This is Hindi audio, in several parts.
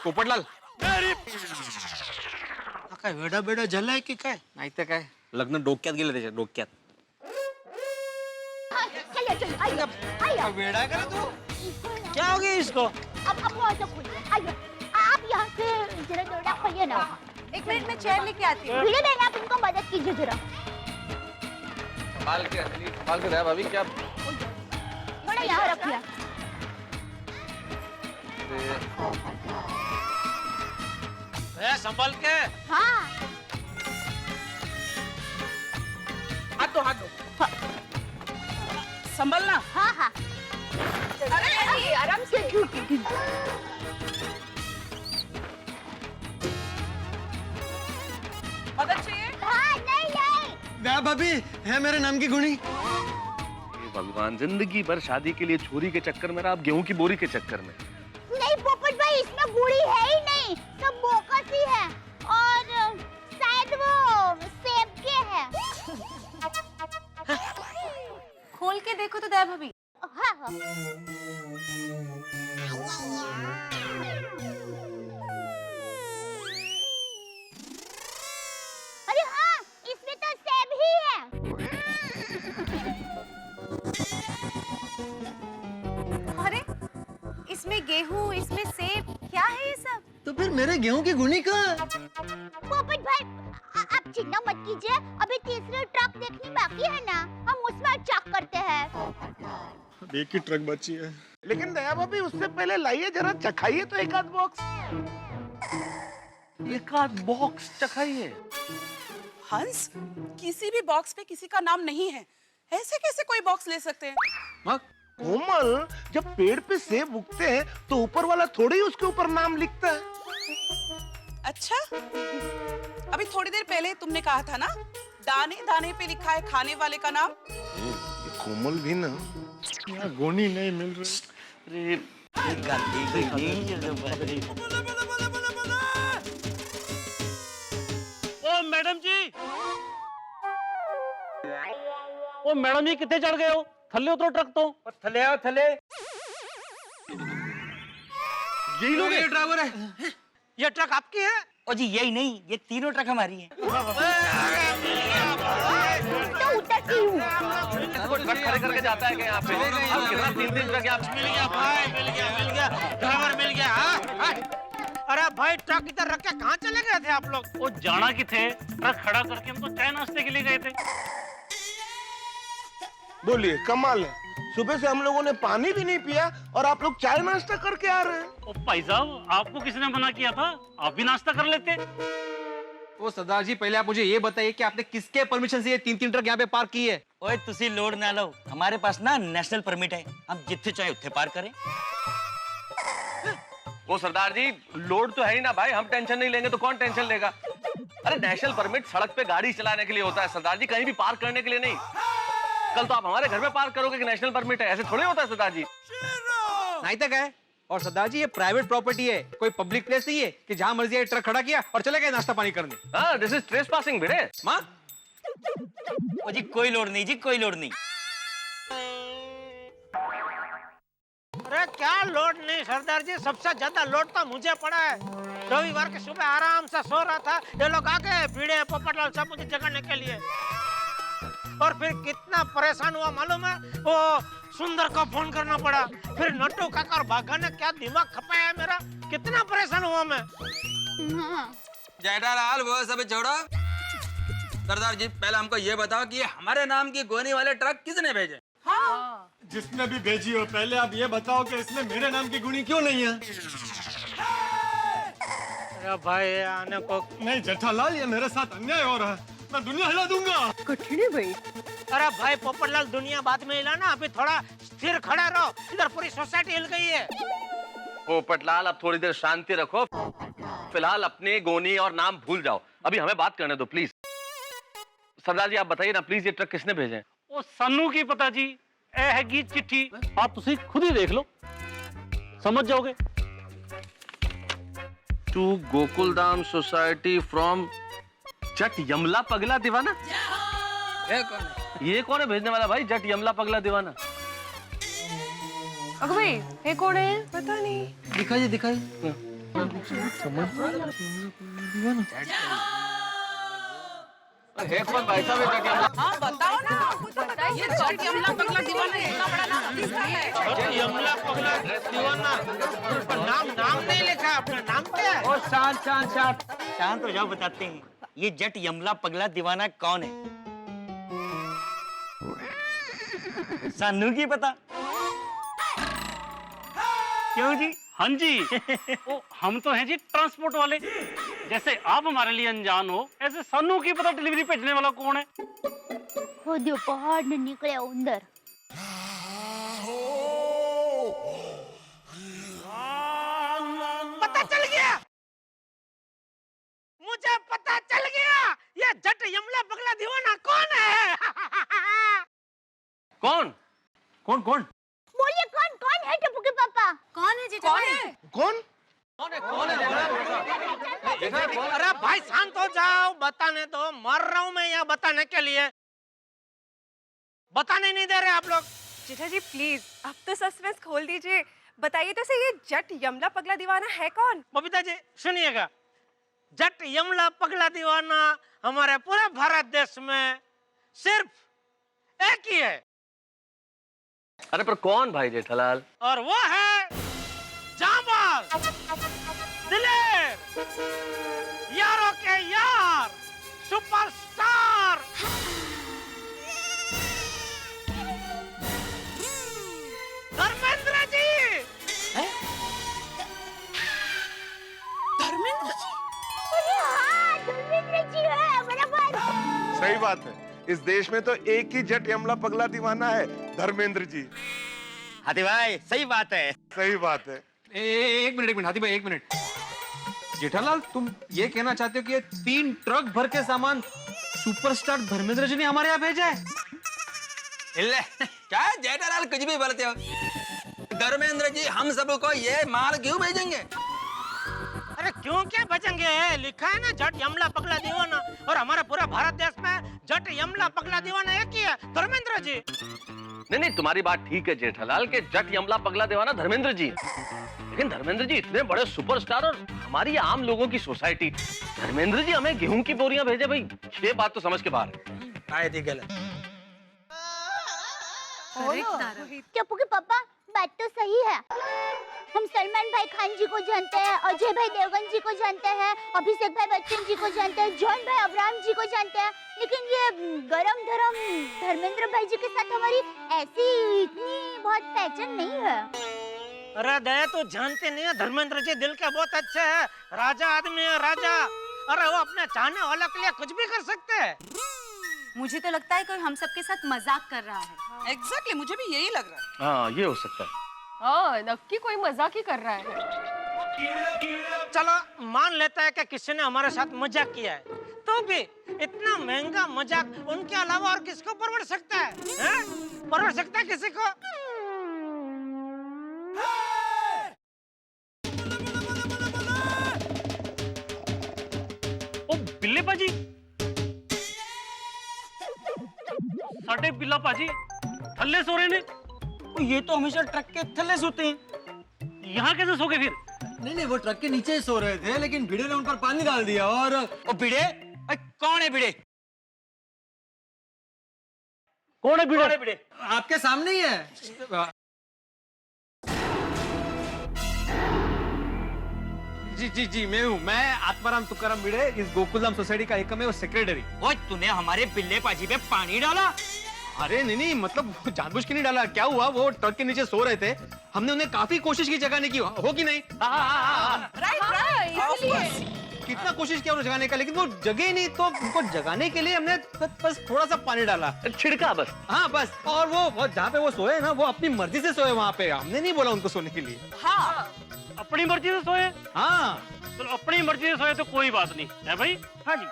पोपटलाल काय वेडा बेडा झालाय की काय? नाही तर काय लग्न डोक्यात गेलं त्याच्या डोक्यात. वेडा का तू? क्या हो गया इसको? अब वो ऐसा खोलिए, आइए आप यहाँ से जरा डोरा खोलिए ना. एक मिनट में चेयर लेके आती हूँ। भीड़े बहन आप इनको मदद कीजिए जरा. संभाल के रहा भाभी क्या. थोड़ा यहाँ रखिए. संभल के. हाँ. हाथ दो. संभलना. हाँ हाँ. अरे आराम से. मदद चाहिए? हाँ नहीं नहीं. क्या भाभी है मेरे नाम की गुणी? भगवान, जिंदगी भर शादी के लिए छोरी के चक्कर में रहा, अब गेहूं की बोरी के चक्कर में. नहीं पोपट भाई इसमें गुड़ी है ही नहीं, सब बोकस ही है और शायद वो सेब के है. खोल के देखो तो दया भाभी. हाँ हाँ. अरे हाँ इसमें तो सेब ही है. अरे इसमें गेहूं, इसमें सेब, क्या है ये सब? तो फिर मेरे गेहूं की गुणी कहाँ? पोपट भाई आप चिंता मत कीजिए, अभी तीसरी ट्रक देखनी बाकी है ना, हम उसमें चेक करते हैं. एक ही ट्रक बची है. लेकिन दया भाभी उससे पहले लाइए जरा, चखाइए तो एक आध बॉक्स. एक आध बॉक्स चखाइए. हंस, किसी भी बॉक्स पे किसी का नाम नहीं है. ऐसे कैसे कोई बॉक्स ले सकते हैं? कोमल, जब पेड़ पे सेब उगते हैं तो ऊपर वाला थोड़ी ही उसके ऊपर नाम लिखता है. अच्छा, अभी थोड़ी देर पहले तुमने कहा था ना, दाने दाने पे लिखा है खाने वाले का नाम. कोमल भी ना. गुणी नहीं मिल रही. ओ मैडम जी, ओ मैडम जी कितने चढ़ गए हो? थल्ले उतरो ट्रक तो. थले आओ थले. यही लोग ये ड्राइवर है. ये ट्रक आपकी है? ओ जी यही नहीं, ये तीनों ट्रक हमारी हैं. तो उतरती हूँ. ट्रक खड़े करके जाता है क्या यहाँ पे? अब कितना 3-3 ट्रक यहाँ. मिल गया भाई, मिल गया ड्राइवर मिल गया. हाँ. अरे भाई ट्रक इधर रख के कहाँ चले गए थे आप लोग? वो जाना कि थे, ट्रक खड़ा करके हम तो चाय नाश्ते के लिए गए थे. बोलिए, कमाल है. सुबह से हम लोगों ने पानी भी नहीं पिया और आप लोग चाय नाश्ता करके आ रहे हैं. ओ भाई साहब, आपको किसने मना किया था? आप भी नाश्ता कर लेते. ओ सरदार जी पहले आप मुझे ये बताइए कि आपने किसके परमिशन से ये 3-3 ट्रक यहाँ पे पार्क की है? ओए तुसी लोड ना लो, हमारे पास ना नेशनल परमिट है, हम जिथे चाहे उठे पार करें. वो सरदार जी, लोड तो है ही ना भाई. हम टेंशन नहीं लेंगे तो कौन टेंशन लेगा? अरे नेशनल परमिट सड़क पे गाड़ी चलाने के लिए होता है सरदार जी, कहीं भी पार्क करने के लिए नहीं. कल तो आप हमारे घर में पार्क करोगे कि नेशनल परमिट है? ऐसे थोड़ी होता है सरदार जी. नहीं तक है. और सरदार जी ये प्राइवेट प्रॉपर्टी है, कोई पब्लिक प्लेस नहीं है कि जहां मर्जी है ट्रक खड़ा किया और चले गए नाश्ता पानी करने. हाँ, दिस इज ट्रेसपासिंग बेटे. माँ ओ जी कोई लोड नहीं जी, कोई लोड नहीं. अरे क्या लोड नहीं सरदार जी, सबसे ज्यादा लोड तो मुझे पड़ा है. रविवार के सुबह आराम से सो रहा था, ये लोग आ गए भीड़े पोपटलाल सब मुझे जगाने के लिए. और फिर कितना परेशान हुआ मालूम है? वो सुंदर को फोन करना पड़ा, फिर नट्टू काका और भागा ने क्या दिमाग खपाया है मेरा. कितना परेशान हुआ मैं. जेठालाल वो सब छोड़ो. सरदार जी पहले हमको ये बताओ कि ये हमारे नाम की गोनी वाले ट्रक किसने भेजे? हाँ. जिसने भी भेजी हो, पहले आप ये बताओ कि इसमें मेरे नाम की गुणी क्यों नहीं है? अरे भाई आने को नहीं जेठालाल, ये मेरे साथ अन्याय हो रहा है. मैं दुनिया हिला दूंगा. कठिन है भाई. अरे भाई पोपटलाल, दुनिया बाद में हिला ना, अभी थोड़ा स्थिर खड़े रहो. इधर पूरी सोसाइटी हिल गई है. पोपटलाल, अब थोड़ी देर शांति रखो. फिलहाल अपने गोनी और नाम भूल जाओ. अभी हमें बात करने दो प्लीज. सरदार जी आप बताइए ना प्लीज, ये ट्रक किसने भेजे? ओ सानू की पता जी, ए हैगी चिट्ठी. आप तुसी खुद ही देख लो, समझ जाओगे. टू गोकुलधाम सोसाइटी फ्रॉम जट यमला पगला दीवाना. ये कौन है? ये कौन है भेजने वाला भाई? जट यमला पगला दीवाना. अगर भाई ये कौन है? पता नहीं. दिखाइए दिखाइए. है कौन भाई साहब ये जट यमला? हाँ बताओ ना, ये जट यमला पगला दीवाना इतना बड़ा नाम किसका है? यमला पगला दीवाना, पर नाम नहीं लिखा है। अपना नाम क्या है? ओ शांत हो जाओ, बताते हैं। ये जट यमला पगला दीवाना कौन है? सानू की पता? क्यों जी? हाँ जी। ओ, हम तो हैं जी ट्रांसपोर्ट वाले। जैसे आप हमारे लिए अनजान हो, ऐसे सानू की पता डिलीवरी भेजने वाला कौन है? खुद पहाड़ ने निकले उंदर। पता चल गया, मुझे पता चल गया। ये जट यमला पगला दीवाना कौन है? कौन? कौन कौन? बोलिए कौन कौन है टप्पू के पापा? कौन है जेठा भाई? कौन? अरे भाई शांत हो जाओ, बताने दो। मर रहा हूँ मैं यहाँ बताने के लिए। बताने नहीं दे रहे आप लोग। जेठा जी प्लीज, अब तो सस्पेंस खोल दीजिए। बताइए तो सही, ये जट यमला पगला दीवाना है कौन? बबीता जी सुनिएगा, जट यमला पगला दीवाना हमारे पूरे भारत देश में सिर्फ एक ही है, अरे पर कौन भाई जेठालाल? और वो है जांबाज, दिलेर, यारों के यार, सुपरस्टार, धर्मेंद्र जी। धर्मेंद्र जी? अरे हाँ, धर्मेंद्र जी है, बराबर। सही बात है, इस देश में तो एक ही जट यमला पगला दीवाना है, धर्मेंद्र जी। हाथी भाई सही बात है। सही बात है। एक मिनट हाथी भाई, एक मिनट। जेठालाल, तुम ये कहना चाहते हो कि ये 3 ट्रक भर के सामान सुपरस्टार धर्मेंद्र जी ने हमारे यहाँ भेजा है? इल्ले, क्या जेठालाल कुछ भी बोलते हो? धर्मेंद्र जी हम सबको ये माल क्यों भेजेंगे? अरे क्यों क्या बचेंगे? लिखा है ना जट यमला पगला दीवाना, और हमारे पूरे भारत देश में जट यमला पगला दीवाना एक ही है, धर्मेंद्र जी। नहीं, तुम्हारी बात ठीक है जेठालाल के जट यमला पगला दीवाना धर्मेंद्र जी, लेकिन धर्मेंद्र जी इतने बड़े सुपरस्टार और हमारी आम लोगों की सोसाइटी, धर्मेंद्र जी हमें गेहूं की बोरियां भेजे भाई, ये बात तो समझ के बाहर है। शायद ही गलत। टप्पू के पापा, बात तो सही है। हम सलमान भाई खान जी को जानते हैं, अजय भाई देवगन जी को जानते हैं, अभिषेक भाई बच्चन जी को जानते हैं, जॉन भाई अब्राहम जी को जानते हैं, लेकिन ये गरम धरम धर्मेंद्र भाई जी के साथ हमारी ऐसी इतनी बहुत पहचान नहीं है। अरे दया, तो जानते नहीं है, धर्मेंद्र जी दिल के बहुत अच्छे हैं, राजा आदमी है, राजा। अरे वो अपने चाहने वालों के लिए कुछ भी कर सकते हैं। मुझे तो लगता है कोई हम सबके साथ मजाक कर रहा है। एग्जैक्टली, मुझे भी यही लग रहा है। हाँ, ये हो सकता है। हाँ, नक्की कोई मजाक ही कर रहा है। चलो मान लेता है कि किसी ने हमारे साथ मजाक किया है, तो भी इतना महंगा मजाक उनके अलावा और किसको परवड़ सकता है? परवड़ सकता है किसी को? ओ बिल्ले पाजी, साढ़े बिल्ला पाजी थल्ले सो रहे ने। ये तो हमेशा ट्रक के थल्ले सोते हैं। यहाँ कैसे सो गए फिर? नहीं, वो ट्रक के नीचे ही सो रहे थे, लेकिन भिड़े ने उन पर पानी डाल दिया और ओ भिड़े? कौन है भिड़े? कौन है भिड़े? आपके सामने ही है। जी मैं हूँ। मैं आत्माराम तुकाराम भिड़े, इस गोकुलधाम सोसाइटी का एकमेव सेक्रेटरी। ओए तूने हमारे बिल्ले पाजी पे पानी डाला? अरे नहीं, मतलब जानबूझ के नहीं डाला। क्या हुआ, वो ट्रक के नीचे सो रहे थे, हमने उन्हें काफी कोशिश की जगाने की, हो कि नहीं? कितना कोशिश किया उन्हें जगाने का, लेकिन वो जगे ही नहीं, तो उनको जगाने के लिए हमने बस थोड़ा सा पानी डाला, छिड़का बस। हाँ बस। और वो जहाँ पे वो सोए ना, वो अपनी मर्जी से सोए वहाँ पे, हमने नहीं बोला उनको सोने के लिए। हाँ, अपनी मर्जी से सोए? हाँ, तो अपनी मर्जी से सोए तो कोई बात नहीं है भाई। हाँ जी।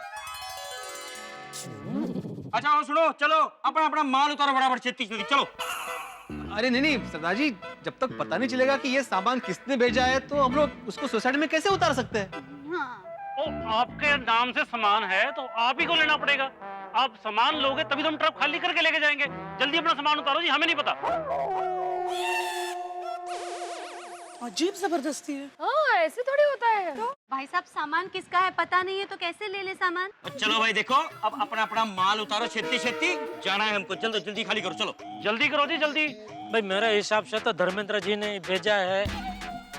अच्छा और सुनो, चलो अपना अपना माल उतारो बराबर, छेती चलो। अरे नहीं सरदार जी, जब तक पता नहीं चलेगा कि ये सामान किसने भेजा है, तो हम लोग उसको सोसाइटी में कैसे उतार सकते हैं? हाँ। ओ, आपके नाम से सामान है तो आप ही को लेना पड़ेगा। आप सामान लोगे तभी तो हम ट्रक खाली करके लेके जाएंगे। जल्दी अपना सामान उतारो जी, हमें नहीं पता। अजीब जबरदस्ती है। हाँ, ऐसे थोड़ी होता है। भाई साहब सामान किसका है पता नहीं है तो कैसे ले ले सामान? चलो भाई देखो, अब अपना अपना माल उतारो, छेती छेती जाना है हमको। जल्दी जल्दी खाली करो, चलो जल्दी करो जी जल्दी। भाई मेरे हिसाब से तो धर्मेंद्र जी ने भेजा है,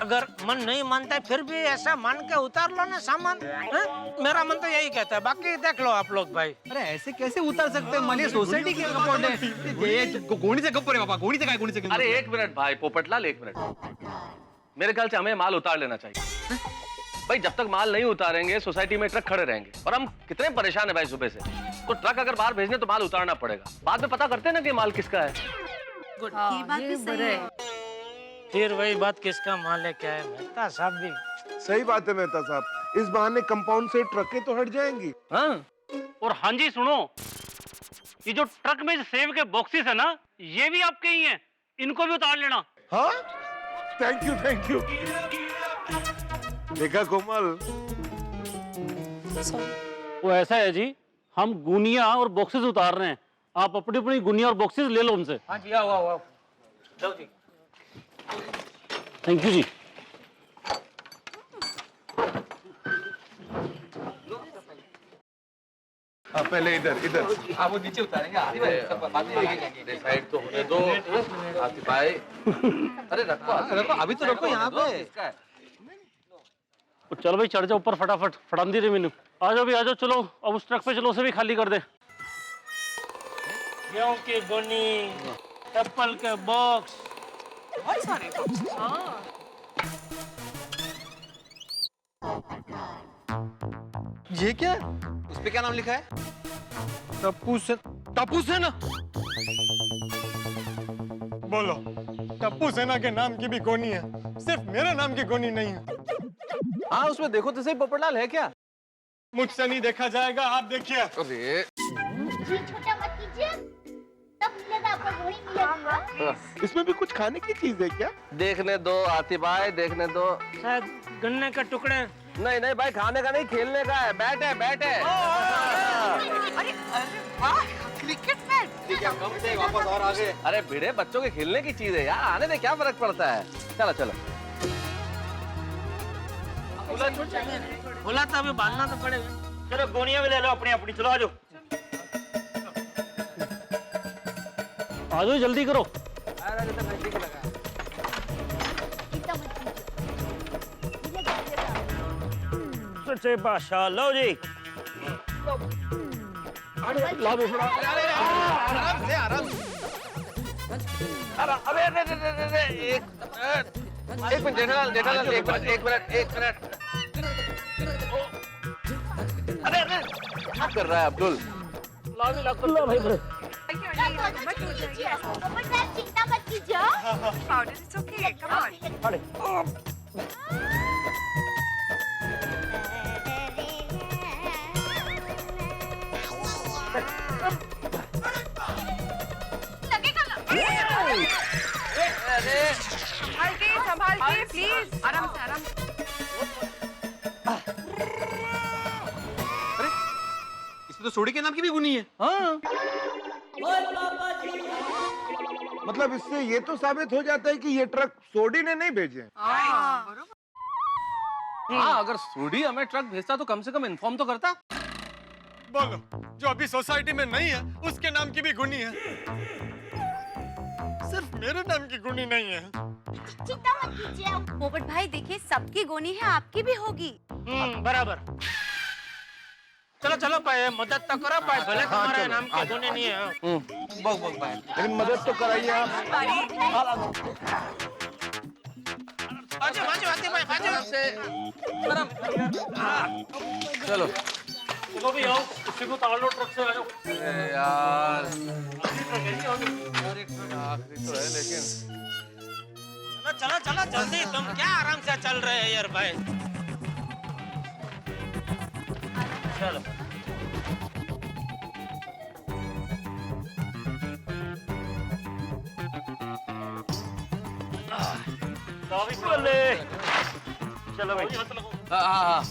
अगर मन नहीं मानता है फिर भी ऐसा मान के उतार लो ना सामान। मेरा मन तो यही कहता है, बाकी देख लो आप लोग भाई। अरे ऐसे कैसे उतार सकते हैं? मानिए सोसाइटी के कपड़े ये गोणी से कपड़े बाबा, गोणी से काय गोणी से। अरे एक मिनट भाई पोपटलाल, एक मिनट। मेरे ख्याल से हमें माल उतार लेना चाहिए भाई। जब तक माल नहीं उतारेंगे सोसाइटी में ट्रक खड़े रहेंगे, और हम कितने परेशान है भाई सुबह से। तो ट्रक अगर बाहर भेजने तो माल उतारना पड़ेगा, बाद में पता करते हैं ना कि माल किसका है। ये बात भी सही है। फिर वही बात किसका माल है क्या है। मेहता साहब भी सही बात है मेहता साहब, इस बहाने कंपाउंड से ट्रकें तो हट जाएंगी। हाँ और हाँ जी सुनो, ये जो ट्रक में सेब के बॉक्सेस है ना, ये भी आपके ही हैं, इनको भी उतार लेना। हाँ थैंक यू थैंक यू। देखा कोमल, वो ऐसा है जी, हम गुनिया और बॉक्सेस उतार रहे हैं, आप अपनी अपनी गुनिया और बॉक्सेस ले लो उनसे। हाँ जी, आओ आओ आओ लो जी। थैंक यू जी। पहले इधर इधर। आप वो नीचे उतारेंगे, आदि भाई सब बाद में लेके साइड तो होने दो आतिफ भाई। अरे रखो रखो, अभी तो रखो यहाँ पे। चलो भाई चढ़ जाओ ऊपर फटाफट, फटाम दे मैंने। आ जाओ भी आ जाओ, चलो अब उस ट्रक पे चलो, उसे भी खाली कर दे। गेहूं की गोनी, एप्पल के बॉक्स, बहुत सारे बॉक्स। ये क्या? उस पे क्या नाम लिखा है? टप्पू से, टप्पू सेना। बोलो, टप्पू सेना के नाम की भी गोनी है, सिर्फ मेरे नाम की गोनी नहीं है। हाँ उसमें देखो तो सही, पोपटलाल है क्या? मुझसे नहीं देखा जाएगा, आप देखिए। अरे जी छोटा मत कीजिए, तब मिलेगा आपको गोली मिलेगा। इसमें भी कुछ खाने की चीज है क्या? देखने दो आतिफ भाई, देखने दो। शायद गन्ने का टुकड़े। नहीं नहीं भाई, खाने का नहीं, खेलने का है। बैट है, बैट है। अरे अरे वाह, क्रिकेट बैट। ठीक है, कम से वापस और आगे। अरे भिड़े बच्चों के खेलने की चीज है यार, आने में क्या फर्क पड़ता है। चलो चलो। बोला था अभी बांधना तो पड़ेगा। चलो गोनिया भी ले लो अपनी अपनी, चलो आ जाओ। आ जाओ जल्दी करो। सच्चे बादशाह, लो जी। आराम से आराम से। अबे एक मिनट जेठालाल, जेठालाल एक मिनट एक मिनट एक मिनट। अरे अरे क्या कर रहा है अब्दुल? चिंता मत कीजिए। Powder, it's okay. Come on. संभाल के प्लीज, आराम से आराम से। अरे इसमें तो सोडी के नाम की भी गुनी है। हाँ मतलब इससे ये तो साबित हो जाता है कि ये ट्रक सोडी ने नहीं भेजे। हाँ, अगर सोडी हमें ट्रक भेजता तो कम से कम इन्फॉर्म तो करता। बोलो, जो अभी सोसाइटी में नहीं है उसके नाम की भी गुनी है, सिर्फ मेरे नाम की गुनी नहीं है। चिंता मत कीजिए। पोपट भाई देखिए, सबकी गोनी है, आपकी भी होगी। बराबर। चलो चलो भाई, मदद तो करो भाई, भले तुम्हारे नाम की गोनी नहीं है। बग बग भाई, लेकिन मदद तो कराइए आप। बाजू बाजू आते भाई, बाजू से चलो चलो भी आओ, इसी को उतार लो ट्रक से। आ जाओ। अरे यार आखिरी तो है लेकिन। चलो चलो जल्दी, तुम क्या आराम से चल रहे हैं यार भाई। चलो चलो भाई। हाँ हाँ हाँ।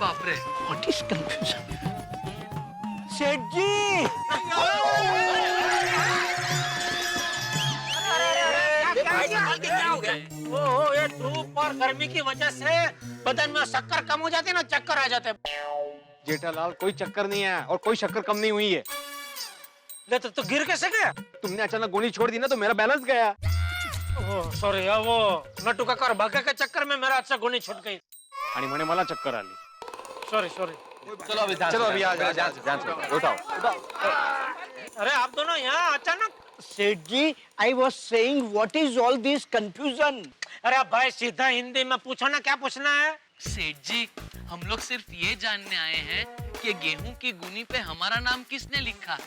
बाप रे, व्हाट इज कंफ्यूजन? सेठ जी क्या हो गया? वो ये धूप और गर्मी की वजह से बदन में शक्कर कम हो जाती है ना, चक्कर आ जाते हैं। जेठालाल कोई चक्कर नहीं है और कोई शक्कर कम नहीं हुई है। ले तो गिर कैसे गया? तुमने अचानक गोली छोड़ दी ना तो मेरा बैलेंस गया। ओह सॉरी यार, वो नटू का कर भागे के चक्कर में मेरा अच्छा गोली छूट गई आणि म्हणे मला चक्कर आली। Sorry sorry. चलो अभी ध्यान से उठाओ। अरे आप दोनों यहाँ अचानक? Seth ji I was saying what is all this confusion? अरे भाई सीधा हिंदी में पूछो ना, क्या पूछना है? सेठ जी हम लोग सिर्फ ये जानने आए हैं कि गेहूं की गुनी पे हमारा नाम किसने लिखा?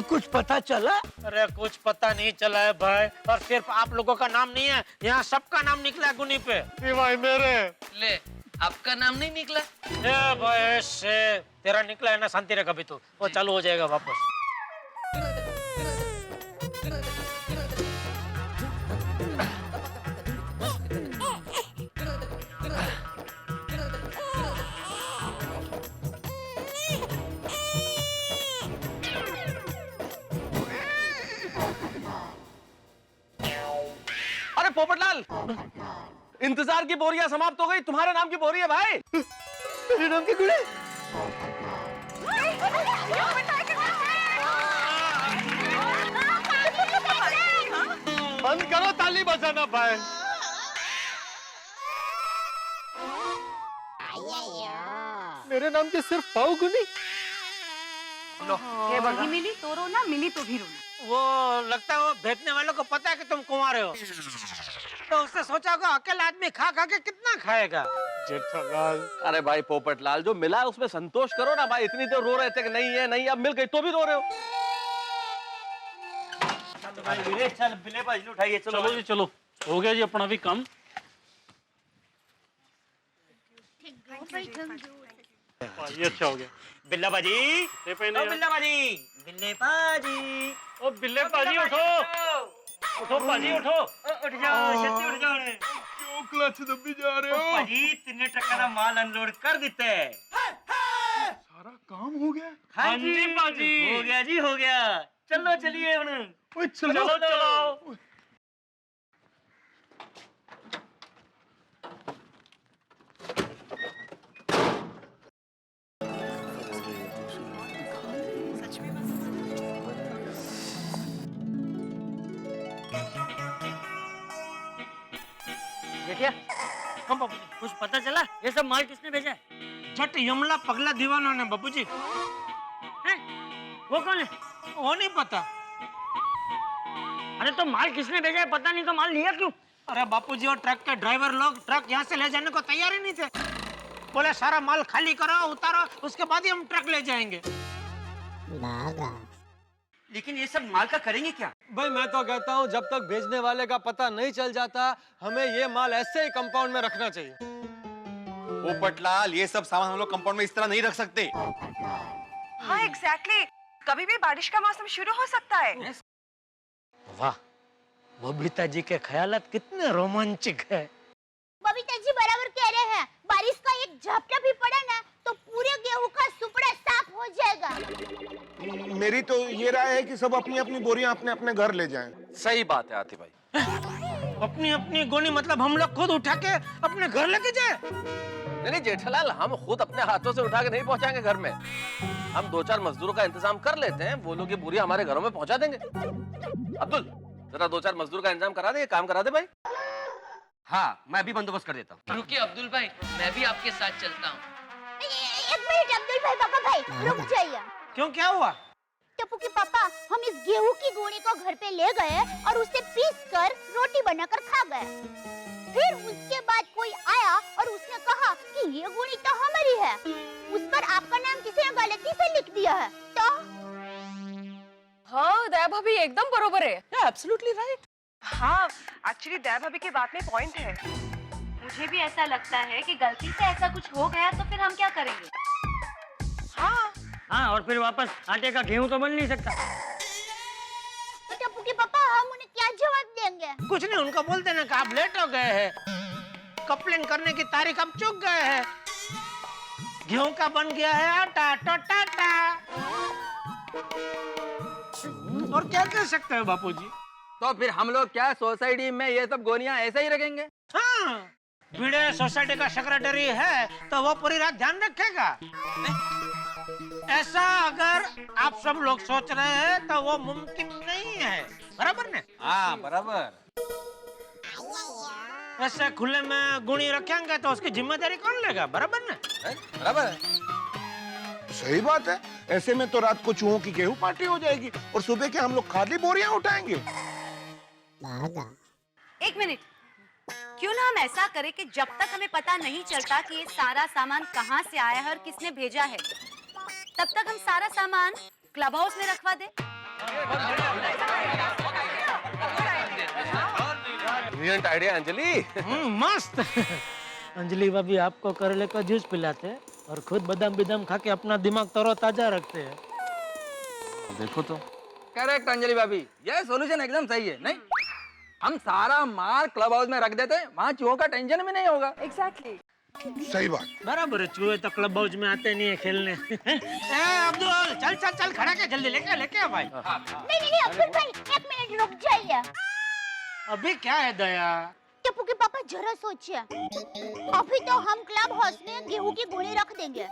कुछ पता चला? अरे कुछ पता नहीं चला है भाई, और सिर्फ आप लोगों का नाम नहीं है, यहाँ सबका नाम निकला है गुनी पे। भाई मेरे ले आपका नाम नहीं निकला? ए भाई से तेरा निकला है ना, शांति रह कभी तो वो चालू हो जाएगा वापस। अरे पोपटलाल, इंतजार की बोरियां समाप्त हो गई, तुम्हारे नाम की बोरी है भाई। मेरे नाम की गुड़ी। बंद करो ताली बजाना भाई। मेरे नाम की सिर्फ पाव गुनी। ये वही मिली तो रोना, मिली तो भी रोना। वो लगता है वो भेजने वालों को पता है कि तुम कुंवारे हो, तो उसने सोचा होगा अकेला आदमी खा खा के कितना खाएगा। जेठालाल अरे भाई पोपटलाल, जो मिला है उसमें संतोष करो ना भाई। इतनी देर रो रहे थे कि नहीं है नहीं, अब मिल गई तो भी रो रहे हो। चल बिल्ले बाजी उठाइए। चलो जी चलो, हो गया जी अपना भी काम। ये अच्छा हो गया। बिल्ला बाजी, ये पहने यार। बिल्ला बाजी, बिल्ले बाजी, ओ बिल्ले पाजी उठो, उठो पाजी उठो। उठ जाओ, छत्ती उठ जाओ। क्यों क्लच दबी जा रहे हो? पाजी 3 ट्रकों का माल अनलोड कर देते। सारा काम हो गया? हाँ जी पाजी, हो गया जी हो गया। चलो चलिए हुन। चलो चलो। देखिए हम बाबू कुछ पता चला ये सब माल किसने भेजा है? जट यमला पगला दीवाना ने बाबू जी। वो कौन है? वो नहीं पता। अरे तो माल किसने भेजा है पता नहीं, तो माल लिया क्यों? अरे बापूजी और ट्रक के ड्राइवर लोग ट्रक यहाँ से ले जाने को तैयार ही नहीं थे। बोले सारा माल खाली करो, उतारो, उसके बाद ही हम ट्रक ले जाएंगे। लेकिन ये सब माल का करेंगे क्या? भाई मैं तो कहता हूँ जब तक भेजने वाले का पता नहीं चल जाता हमें ये माल ऐसे ही कंपाउंड में रखना चाहिए। पोपटलाल, ये सब सामान हम लोग कंपाउंड में इस तरह नहीं रख सकते। हाँ एग्जैक्टली, कभी भी बारिश का मौसम शुरू हो सकता है। वाह, बबीता जी के ख्यालात कितने रोमांचक है। बबीता जी बराबर कह रहे हैं, बारिश का एक झपटा भी पड़ा ना तो पूरे गेहूं का सुपड़ा साफ हो जाएगा। मेरी तो ये राय है कि सब अपनी अपनी बोरियां अपने अपने घर ले जाएं। सही बात है आती भाई। अपनी अपनी गोनी मतलब हम लोग खुद उठा के अपने घर लेके जाए? नहीं जेठालाल, हम खुद अपने हाथों से उठा के नहीं पहुंचाएंगे घर में। हम 2-4 मजदूरों का इंतजाम कर लेते हैं, वो लोग ये बोरियां हमारे घरों में पहुंचा देंगे। अब्दुल जरा 2-4 मजदूर का इंतजाम करा दे, काम करा दे भाई। हाँ, मैं भी बंदोबस्त कर देता हूँ। रुकिए अब्दुल भाई, मैं भी आपके साथ चलता हूँ। एक मिनट अब्दुल भाई, पापा भाई रुक जाइए। क्यों, क्या हुआ? टप्पू के पापा, हम इस गेहूं की गोनी को घर पे ले गए और उसे पीस कर रोटी बनाकर खा गए। फिर उसके बाद कोई आया और उसने कहा कि ये गोनी तो हमारी है। उस पर आपका नाम किसी ने गलती से लिख दिया है। तो हाँ दया भाभी एकदम बरोबर है। Absolutely right. हाँ एक्चुअली दया भाभी की बात में पॉइंट है। मुझे भी ऐसा लगता है कि गलती से ऐसा कुछ हो गया तो फिर हम क्या करेंगे? हाँ, और फिर वापस आटे का गेहूं तो बन नहीं सकता। टप्पू के पापा, हम उन्हें क्या जवाब देंगे? कुछ नहीं, उनको बोल देना कि आप लेट हो गए हैं, कंप्लेन करने की तारीख आप चूक गए हैं। गेहूं का बन गया है आटा तो टाटा। और क्या कह सकते हो बापूजी? तो फिर हम लोग क्या सोसाइटी में ये सब गोलियां ऐसे ही रखेंगे? हाँ, भिड़े सोसाइटी का सेक्रेटरी है तो वो पूरी रात ध्यान रखेगा। ऐसा अगर आप सब लोग सोच रहे हैं तो वो मुमकिन नहीं है, बराबर ने? हाँ बराबर। ऐसे खुले में गुणी रखेंगे तो उसकी जिम्मेदारी कौन लेगा, बराबर ने? बराबर है। सही बात है। ऐसे में तो रात को चूहों की गेहूं पार्टी हो जाएगी और सुबह के हम लोग खाली बोरियां उठाएंगे। एक मिनट, क्यों ना हम ऐसा करें कि जब तक हमें पता नहीं चलता कि ये सारा सामान कहाँ से आया है और किसने भेजा है, तब तक हम सारा सामान क्लब हाउस में रखवा दें। Brilliant idea Anjali. मस्त। अंजलि भाभी आपको करेले का जूस पिलाते हैं और खुद बादाम बिदाम खा के अपना दिमाग तरोताजा रखते हैं। देखो तो। करेक्ट अंजलि भाभी, ये सॉल्यूशन एकदम सही है। नहीं, हम सारा माल क्लब हाउस में रख देते, वहाँ चूहों का टेंशन भी नहीं होगा। एग्जैक्टली। सही बात। बराबर है, चूहे तो क्लब हाउस में आते नहीं है खेलने। अब्दुल चल चल चल, खड़ा के जल्दी लेके आ भाई। नहीं अब्दुल भाई, 1 मिनट रुक जाइए। अभी क्या है दया? टप्पू के पापा जरा सोचिए, अभी तो हम क्लब हाउस में गेहूं की गुणी रख देंगे,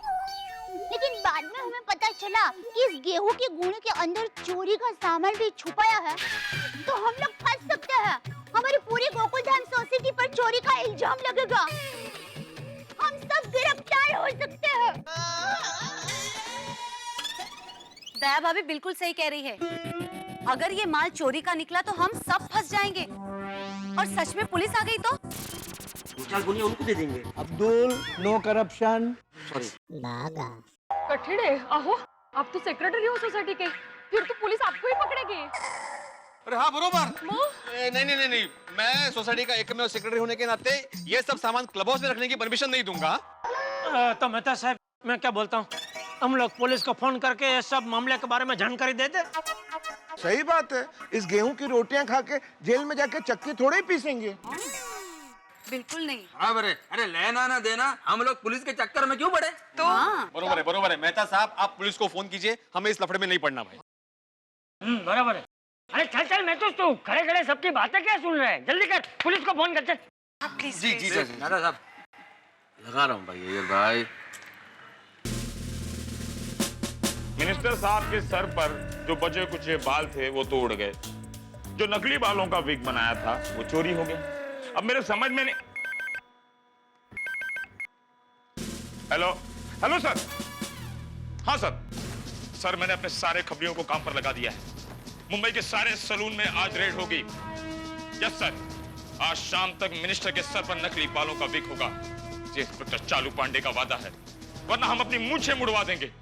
लेकिन बाद में हमें पता चला कि इस गेहूं की गुणी के अंदर चोरी का सामान भी छुपाया है, तो हम लोग फंस सकते हैं। हमारी पूरी गोकुलधाम सोसाइटी पर चोरी का इल्जाम लगेगा, हम सब गिरफ्तार हो सकते हैं। दया भाभी बिल्कुल सही कह रही है। अगर ये माल चोरी का निकला तो हम सब फंस जाएंगे, और सच में पुलिस आ गई तो 2-4 गोलियां उनको दे देंगे। Abdul, no corruption. सॉरी। कठिन है। आहो, आप तो सेक्रेटरी हो सोसाइटी के, फिर तो पुलिस आपको ही पकड़ेगी। अरे हाँ बरोबर। नहीं, मैं सोसाइटी का एकमेव सेक्रेटरी होने के नाते ये सब सामान क्लब हाउस में रखने की परमिशन नहीं दूंगा। तो मेहता साहब, मैं क्या बोलता हूँ, हम लोग पुलिस को फोन करके ये सब मामले के बारे में जानकारी दे दे। सही बात है। इस गेहूं की रोटियां खा के जेल में जाके चक्की थोड़े ही पीसेंगे। बिल्कुल नहीं। बराबर है। अरे लेना ना देना, हम लोग पुलिस के चक्कर में क्यों पड़े? तो बरोबर है। मेहता साहब, आप पुलिस को फोन कीजिए, हमें इस लफड़े में नहीं पड़ना भाई। बराबर है। अरे चल चल, मैं तो खड़े खड़े सबकी बातें क्या सुन रहे हैं? जल्दी कर, पुलिस को फोन कर। चल प्लीज। जी दादा साहब, लगा रहा हूँ भाई। मिनिस्टर साहब के सर पर जो बचे कुछ बाल थे वो तो उड़ गए, जो नकली बालों का विग बनाया था वो चोरी हो गया। अब मेरे समझ में नहीं। Hello sir. हाँ सर, मैंने अपने सारे खबरियों को काम पर लगा दिया है। मुंबई के सारे सलून में आज रेड होगी। यस सर, आज शाम तक मिनिस्टर के सर पर नकली बालों का विग होगा। ये इंस्पेक्टर चालू पांडे का वादा है, वरना हम अपनी मूंछें मुड़वा देंगे।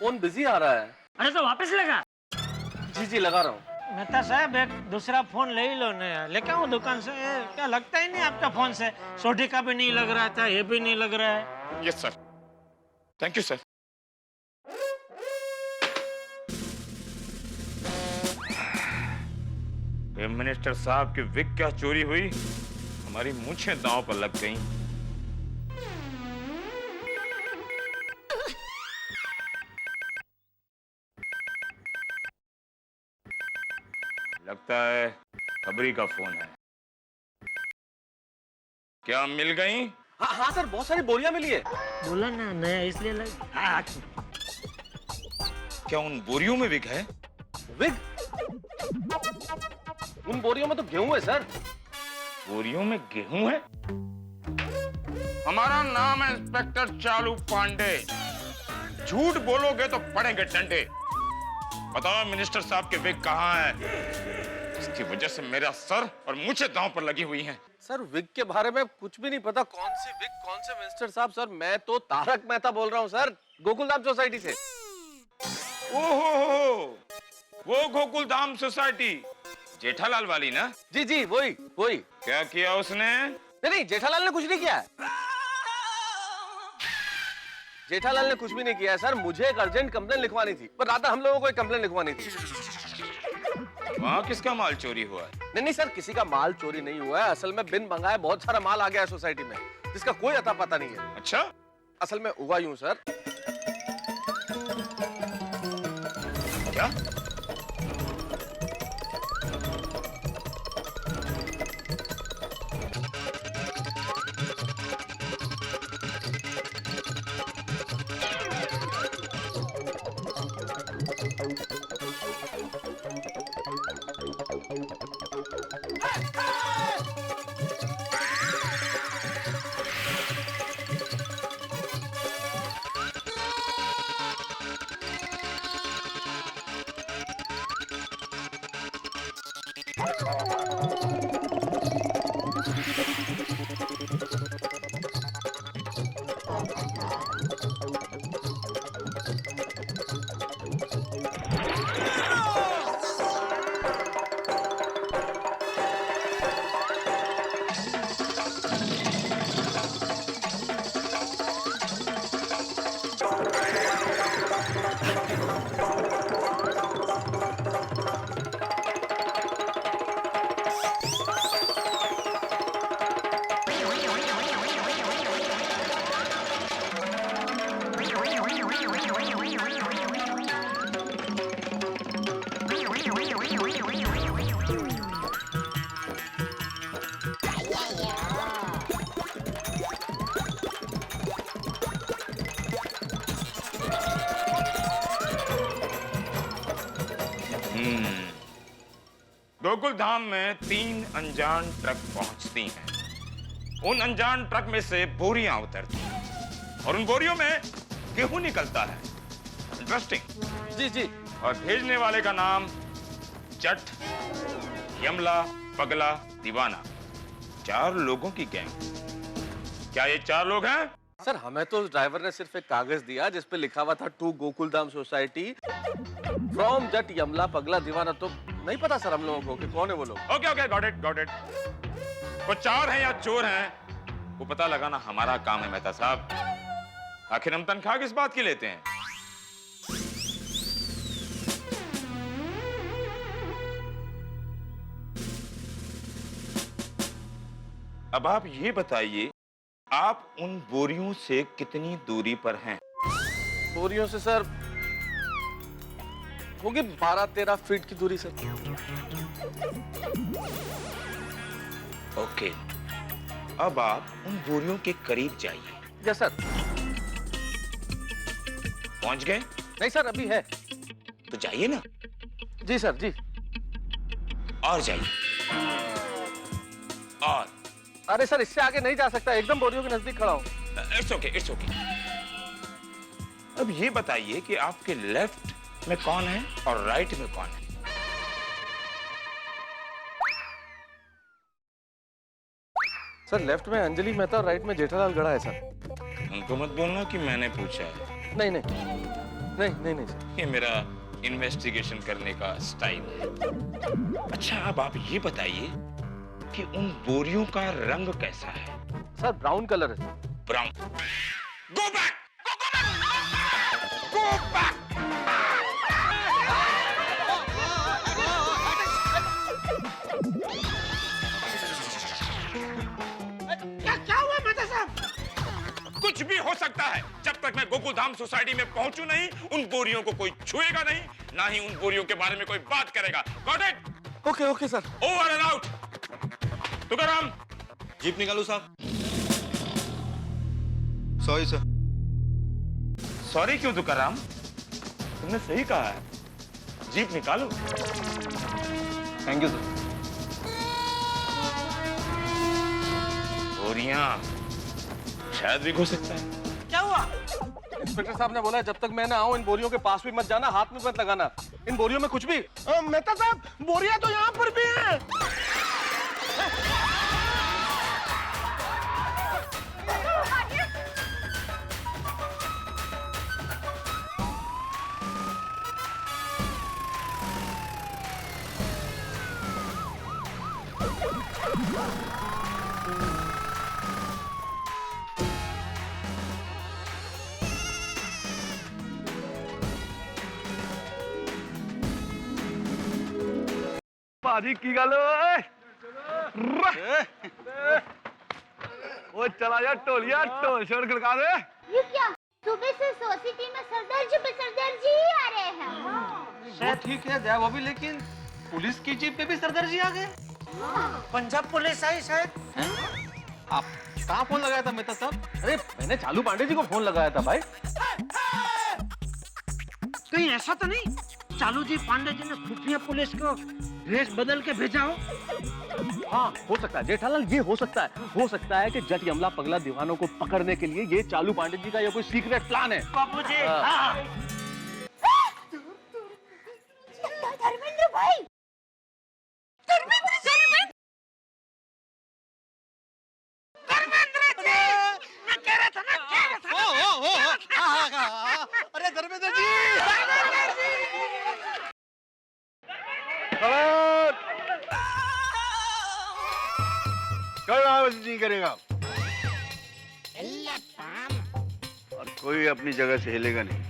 फोन बिजी आ रहा है। अरे तो वापस लगा। जी लगा रहा हूँ। मेहता साहब, एक दूसरा फोन ले ही लो नया, लेके आओ दुकान से। क्या लगता ही नहीं आपका फोन से? सोटी का भी नहीं लग रहा था, ये भी नहीं लग रहा है। Yes sir, thank you sir. Minister साहब की विग क्या चोरी हुई, हमारी मूंछें दांव पर लग गईं। लगता है खबरी का फोन है। क्या मिल गई? हाँ सर, बहुत सारी बोरियां मिली है। बोला ना नया, इसलिए लग। क्या उन बोरियों में विग है? विग? उन बोरियों में तो गेहूं है सर। बोरियों में गेहूं है? हमारा नाम है इंस्पेक्टर चालू पांडे। झूठ बोलोगे तो पड़ेंगे डंडे। बताओ मिनिस्टर साहब के विग कहाँ है? इसकी वजह से मेरा सर और मुझे दांव पर लगी हुई हैं। सर, विग के बारे में कुछ भी नहीं पता। कौन सी विग, कौन से मिनिस्टर साहब? सर, मैं तो तारक मेहता बोल रहा हूँ सर, गोकुलधाम सोसाइटी से। ओहो, वो गोकुलधाम सोसाइटी जेठालाल वाली ना? जी वही। क्या किया उसने? नहीं, जेठालाल ने कुछ नहीं किया। जेठालाल ने कुछ भी नहीं किया सर। मुझे एक अर्जेंट कंप्लेन लिखवानी थी, पर रात हम लोगों को एक कंप्लेन लिखवानी थी। वहाँ किसका माल चोरी हुआ है? नहीं सर, किसी का माल चोरी नहीं हुआ है। असल में बिन मंगाए बहुत सारा माल आ गया है सोसाइटी में, जिसका कोई अता पता नहीं है। अच्छा? असल में हुआ यूं सर। क्या? गोकुल धाम में 3 अनजान ट्रक पहुंचती हैं। उन अनजान ट्रक में से बोरियां उतरती हैं और उन बोरियों में गेहूं निकलता है। इंटरेस्टिंग। जी जी। और भेजने वाले का नाम जट, यमला, पगला, दीवाना। 4 लोगों की गैंग। क्या ये 4 लोग हैं? सर हमें तो ड्राइवर ने सिर्फ एक कागज दिया जिस पे लिखा हुआ था टू गोकुलधाम सोसाइटी फ्रॉम जट, यमला, पगला, दीवाना। तो नहीं पता सर हम लोगों को कि कौन है वो लोग। Okay okay, got it got it. वो 4 हैं या चोर हैं वो पता लगाना हमारा काम है मेहता साहब। आखिर हम तनख्वाह किस बात की लेते हैं? अब आप ये बताइए, आप उन बोरियों से कितनी दूरी पर हैं? बोरियों से सर होगी 12-13 फीट की दूरी सर। ओके, अब आप उन बोरियों के करीब जाइए। Yes sir. पहुंच गए? नहीं सर अभी है। तो जाइए ना। जी सर जी। और जाइए। और अरे सर इससे आगे नहीं जा सकता, एकदम बोरियों के नजदीक खड़ा हूं। It's okay it's okay. अब ये बताइए कि आपके लेफ्ट में कौन है और राइट में कौन है? सर लेफ्ट में अंजलि मेहता और राइट में जेठालाल गड़ा है सर। उनको मत बोलना कि मैंने पूछा है। नहीं नहीं नहीं नहीं नहीं सर। ये मेरा इन्वेस्टिगेशन करने का स्टाइल है। अच्छा अब आप ये बताइए कि उन बोरियों का रंग कैसा है? सर ब्राउन कलर है sir. Brown. Go back go back. क्या हुआ मेहता साहब? कुछ भी हो सकता है। जब तक मैं गोकुलधाम सोसाइटी में पहुंचू नहीं, उन बोरियों को कोई छुएगा नहीं, ना ही उन बोरियों के बारे में कोई बात करेगा। Got it? Okay okay sir. Over and out. Tukaram jeep निकालू साहब। Sorry sir. सॉरी क्यों तुकाराम? तुमने सही कहा है, जीप निकालो। Thank you sir. बोरियां शायद भी हो सकता है। क्या हुआ? इंस्पेक्टर साहब ने बोला जब तक मैं ना आऊं इन बोरियों के पास भी मत जाना, हाथ में मत लगाना। इन बोरियों में कुछ भी। मेहता साहब बोरियां तो यहाँ पर भी हैं। भाजी की गल ओए। वो चला जा टोलिया, ढोल शोर खड़का दे। ये क्या? सुबह से सोसाइटी में सरदार जी ही आ रहे हैं। वो ठीक है दया भाभी, लेकिन पुलिस की जीप पे भी सरदार जी आ गए। पंजाब पुलिस आई शायद। आप कहाँ फोन लगाया था मेहता साहब? अरे मैंने चालू पांडे जी को फोन लगाया था भाई। कहीं ऐसा तो नहीं चालू जी पांडे जी ने खुफिया पुलिस को ड्रेस बदल के भेजा हो? हाँ हो सकता है जेठालाल, ये हो सकता है कि जट यमला पगला दीवानों को पकड़ने के लिए ये चालू पांडे जी का ये कोई सीक्रेट प्लान है। बापू जी धर्मेंद्र भाई, मैं कह रहा था ना। अरे धर्मेंद्र जी, कोई आवाज नहीं करेगा और कोई अपनी जगह से हिलेगा नहीं।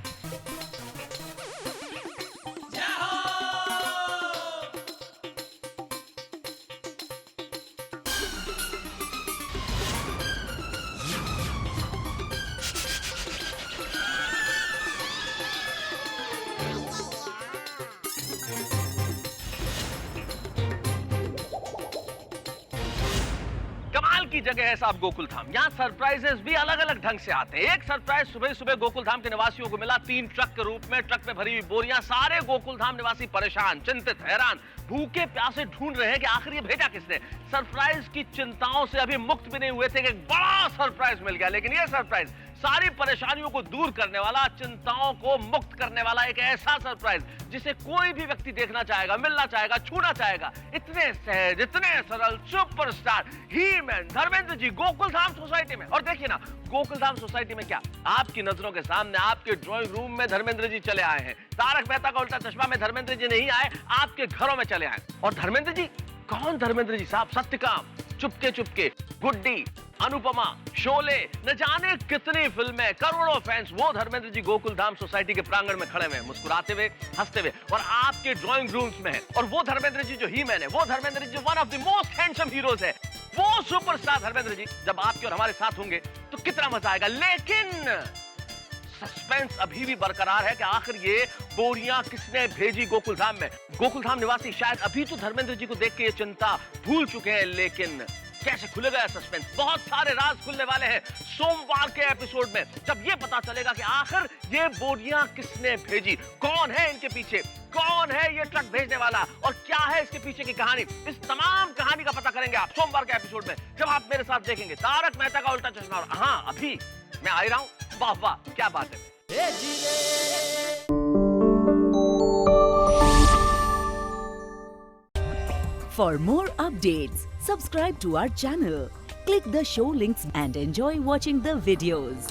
कमाल की जगह है साहब गोकुल धाम। यहाँ सरप्राइजेस भी अलग अलग ढंग से आते हैं। एक सरप्राइज सुबह सुबह गोकुल धाम के निवासियों को मिला 3 ट्रक के रूप में। ट्रक में भरी हुई बोरियां। सारे गोकुल धाम निवासी परेशान, चिंतित, हैरान, भूखे प्यासे ढूंढ रहे हैं कि आखिर ये भेजा किसने। सरप्राइज की चिंताओं से अभी मुक्त भी नहीं हुए थे कि एक बड़ा सरप्राइज मिल गया। लेकिन ये सरप्राइज सारी परेशानियों को दूर करने वाला, चिंताओं को मुक्त करने वाला एक ऐसा सरप्राइज जिसे कोई भी व्यक्ति देखना चाहेगा, मिलना चाहेगा, छूना चाहेगा। इतने सहज, इतने सरल सुपरस्टार ही मैन धर्मेंद्र जी गोकुल धाम सोसाइटी में। और देखिए ना, गोकुल धाम सोसाइटी में क्या, आपकी नजरों के सामने आपके ड्राइंग रूम में धर्मेंद्र जी चले आए हैं। तारक मेहता का उल्टा चश्मा में धर्मेंद्र जी नहीं आए, आपके घरों में चले आए। और धर्मेंद्र जी कौन? धर्मेंद्र जी साहब सत्यकाम, चुपके चुपके, गुड्डी, अनुपमा, शोले, न जाने कितनी फिल्में, करोड़ों फैंस। वो धर्मेंद्र जी गोकुल धाम सोसाइटी के प्रांगण में खड़े हुए, मुस्कुराते हुए, हंसते हुए, और आपके ड्राइंग रूम्स में है। और वो धर्मेंद्र जी जो ही मैन है, वो Dharmendra ji one of the most handsome heroes है। वो सुपरस्टार धर्मेंद्र जी जब आपके और हमारे साथ होंगे तो कितना मजा आएगा। लेकिन सस्पेंस अभी भी बरकरार है कि आखिर ये बोरियां किसने भेजी गोकुल धाम में। गोकुल धाम निवासी शायद अभी तो धर्मेंद्र जी को देख के ये चिंता भूल चुके हैं, लेकिन कैसे खुलेगा सस्पेंस? बहुत सारे राज खुलने वाले हैं सोमवार के एपिसोड में, जब ये पता चलेगा कि आखिर ये बोरियां किसने भेजी, कौन है इनके पीछे, कौन है ये ट्रक भेजने वाला, और क्या है इसके पीछे की कहानी। इस तमाम कहानी का पता करेंगे आप सोमवार के एपिसोड में, जब आप मेरे साथ देखेंगे तारक मेहता का उल्टा चश्मा। और हाँ, अभी मैं आ ही रहा हूं। वाह वाह, क्या बात है। For more updates, subscribe to our channel, click the show links and enjoy watching the videos.